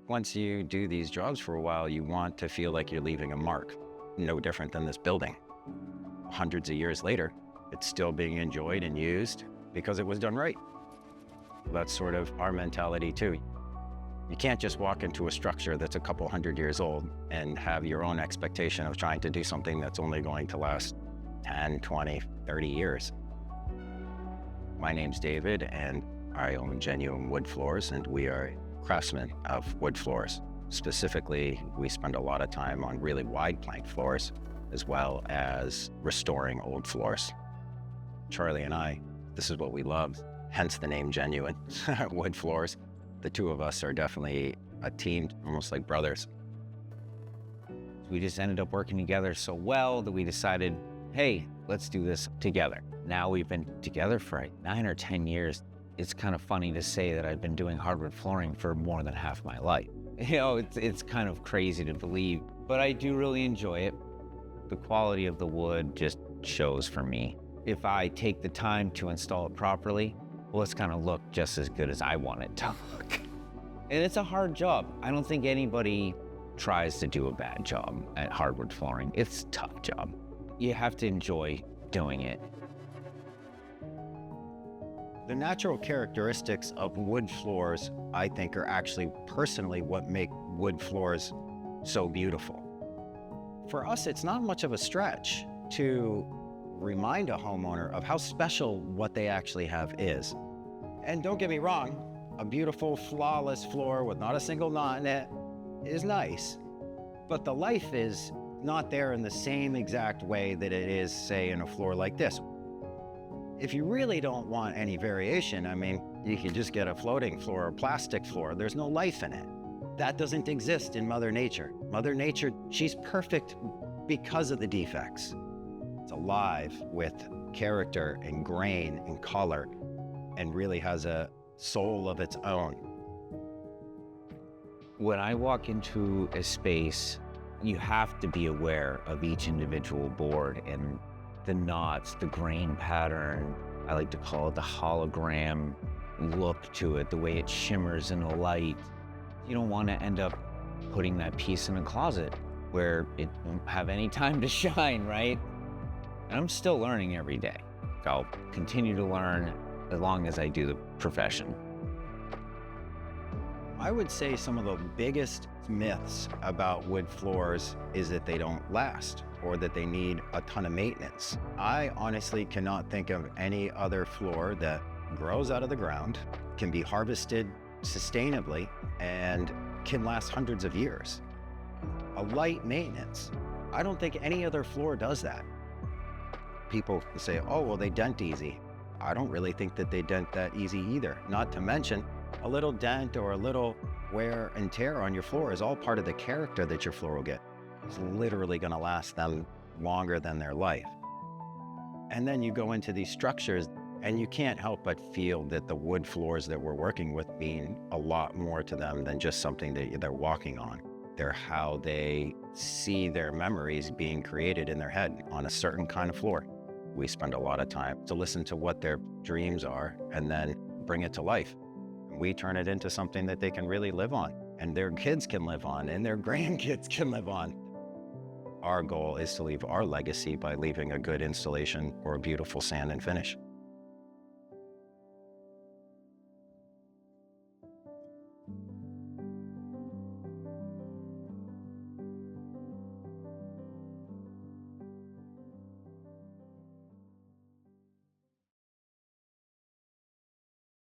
Once you do these jobs for a while, you want to feel like you're leaving a mark. No different than this building. Hundreds of years later, it's still being enjoyed and used because it was done right. That's sort of our mentality too. You can't just walk into a structure that's a couple hundred years old and have your own expectation of trying to do something that's only going to last 10, 20, 30 years. My name's David, and I own Genuine Wood Floors, and we are craftsmen of wood floors. Specifically, we spend a lot of time on really wide plank floors, as well as restoring old floors. Charlie and I, this is what we love, hence the name Genuine Wood Floors. The two of us are definitely a team, almost like brothers. We just ended up working together so well that we decided, hey, let's do this together. Now we've been together for 9 or 10 years. It's kind of funny to say that I've been doing hardwood flooring for more than half my life. You know, it's kind of crazy to believe, but I do really enjoy it. The quality of the wood just shows for me. If I take the time to install it properly, well, it's gonna look just as good as I want it to look. And it's a hard job. I don't think anybody tries to do a bad job at hardwood flooring. It's a tough job. You have to enjoy doing it. The natural characteristics of wood floors, I think, are actually personally what make wood floors so beautiful. For us, it's not much of a stretch to remind a homeowner of how special what they actually have is. And don't get me wrong, a beautiful, flawless floor with not a single knot in it is nice, but the life is not there in the same exact way that it is, say, in a floor like this. If you really don't want any variation, I mean, you can just get a floating floor or plastic floor. There's no life in it. That doesn't exist in Mother Nature. Mother Nature, she's perfect because of the defects. It's alive with character and grain and color and really has a soul of its own. When I walk into a space, you have to be aware of each individual board and the knots, the grain pattern. I like to call it the hologram look to it, the way it shimmers in the light. You don't want to end up putting that piece in a closet where it won't have any time to shine, right? And I'm still learning every day. I'll continue to learn as long as I do the profession. I would say some of the biggest myths about wood floors is that they don't last or that they need a ton of maintenance. I honestly cannot think of any other floor that grows out of the ground, can be harvested sustainably, and can last hundreds of years. A light maintenance. I don't think any other floor does that. People say, oh, well, they dent easy. I don't really think that they dent that easy either. Not to mention, a little dent or a little wear and tear on your floor is all part of the character that your floor will get. It's literally gonna last them longer than their life. And then you go into these structures and you can't help but feel that the wood floors that we're working with mean a lot more to them than just something that they're walking on. They're how they see their memories being created in their head on a certain kind of floor. We spend a lot of time to listen to what their dreams are and then bring it to life. We turn it into something that they can really live on, and their kids can live on, and their grandkids can live on. Our goal is to leave our legacy by leaving a good installation or a beautiful sand and finish.